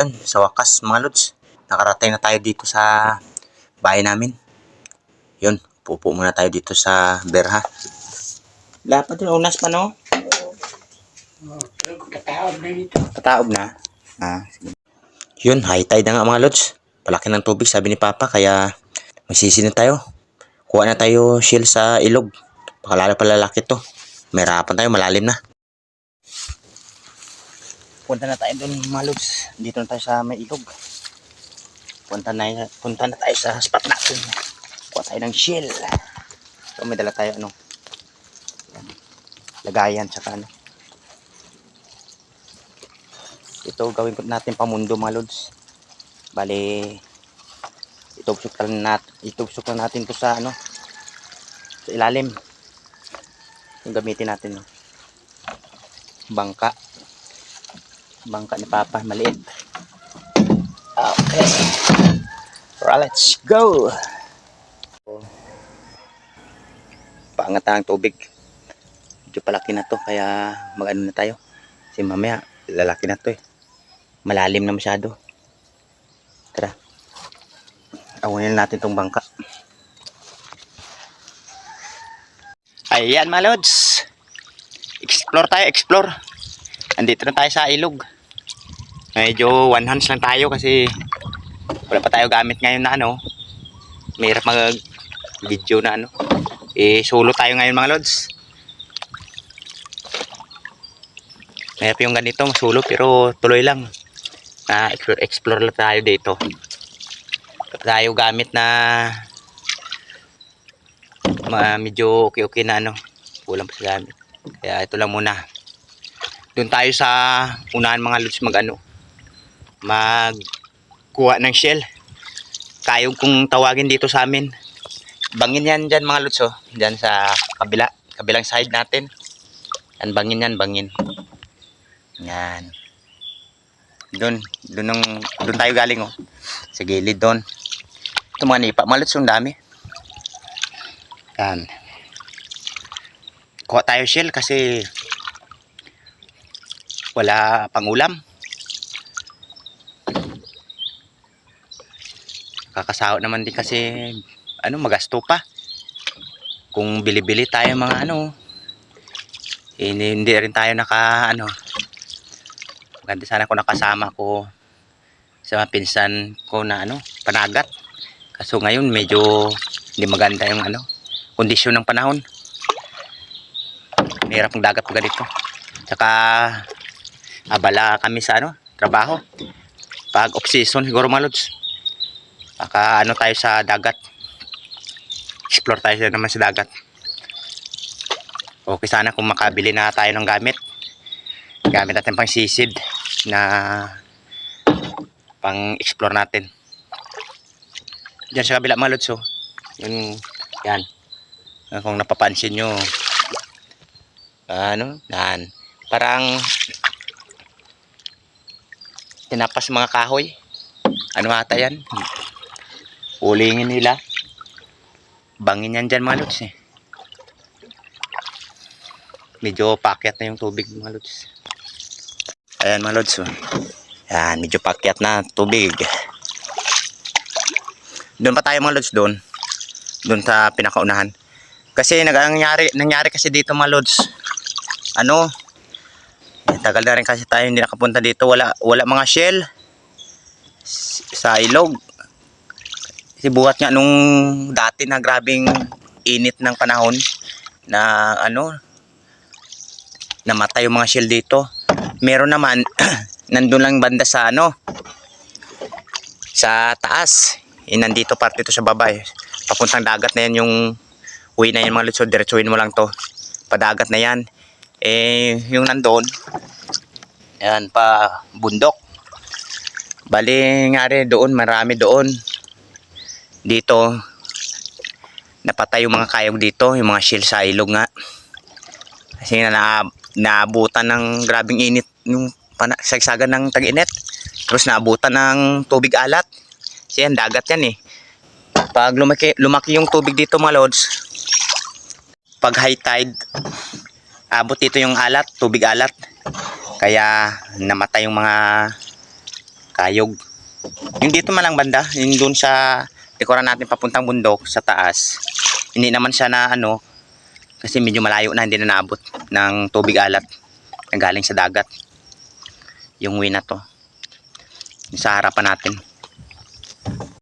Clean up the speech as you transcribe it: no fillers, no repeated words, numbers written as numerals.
Yan, sa wakas mga lods, nakarating na tayo dito sa bahay namin. Yun, pupo muna tayo dito sa berha. Dapat yung unas pa, no? Kataob na dito. Kataob na. Sige. Yun, high tide na nga mga lods. Palaki ng tubig, sabi ni Papa, kaya masisi na tayo. Kuha na tayo shell sa ilog. Baka lalo palalaki to. May harapan tayo, malalim na. Punta na tayo doon mga lods. Dito na tayo sa may ilog. Punta na tayo sa spot natin. Kuha tayo ng shell. So may dala tayo ano. Lagayan tsaka ano. Ito gawin ko natin pamundo mga lods. Bale itugsok lang natin to sa ano. Sa ilalim. Yung gamitin natin no. Bangka ni Papa, maliit. Okay. Let's go. Paangat na ang tubig. Medyo palaki na to, kaya mag-ano na tayo. Kasi mamaya, lalaki na to eh. Malalim na masyado. Tara. Awanin natin tong bangka. Ayan mga lods. Explore tayo, explore. Andito na tayo sa ilog. Medyo one hands lang tayo kasi wala pa tayo gamit ngayon na ano. Mahirap mag-video na ano. Solo tayo ngayon mga lods. Mahirap yung ganito, solo pero tuloy lang. Explore lang tayo dito. Tayo gamit na medyo okay na ano. Kulang pa sa gamit. Kaya ito lang muna. Doon tayo sa unahan mga lods magkuha ng shell. Kayog kung tawagin dito sa amin. Bangin yan dyan mga lods oh. Dyan sa kabilang side natin. Yan bangin yan, bangin. Yan. Doon tayo galing oh. Sa gilid doon. Ito mga nipa mga lods, yung dami. Yan. Kuha tayo shell kasi wala pang ulam. Kakasahod naman din kasi ano, magasto pa. Kung bili-bili tayo mga ano, hindi rin tayo maganda sana kung nakasama ko sa mga pinsan ko na ano, panagat. Kaso ngayon medyo hindi maganda yung ano, kondisyon ng panahon. Mahirap ng dagat pag dito. Tsaka abala kami sa ano, trabaho. Pag off season siguro mga lods. Baka ano tayo sa dagat. Explore tayo naman sa dagat. Okay sana kung makabili na tayo ng gamit. Gamit natin pang sisid na pang explore natin. Diyan sa kabila mga lods oh. Yan. Kung napapansin nyo. Yan. Parang tinapas mga kahoy. Ano ata yan? Ulingin nila. Bangin yan dyan mga lods eh. Medyo pakyat na yung tubig mga lods. Ayan mga lods oh. Yan, medyo pakyat na tubig. Doon pa tayo mga lods doon. Doon sa pinakaunahan. Kasi nangyari kasi dito mga lods. Tagal na rin kasi tayo hindi nakapunta dito. Wala mga shell sa ilog. Kasi buhat nga nung dati na grabing init ng panahon na namatay yung mga shell dito. Meron naman nandun lang banda sa sa taas. Nandito parte ito sa baba eh. Papuntang dagat na yan yung uwi na yan mga lods. So diretsuhin mo lang to. Padagat na yan. Yung nandun yan pa bundok. Bali nga rin doon, marami doon. Dito napatay yung mga kayog dito, yung mga shell sa ilog nga. Kasi naabutan ng grabing init yung sagsagan ng tag-init. Tapos naabutan ng tubig alat. Kasi yan, dagat yan eh. Pag lumaki yung tubig dito mga lods, pag high tide, abot dito yung alat, tubig alat. Kaya namatay yung mga Kayog. Yung dito man lang banda, yung doon sa likuran natin papuntang bundok sa taas. Hindi naman siya na ano, kasi medyo malayo na, hindi na naabot ng tubig alat na galing sa dagat. Yung way na to. Yung sa harapan natin.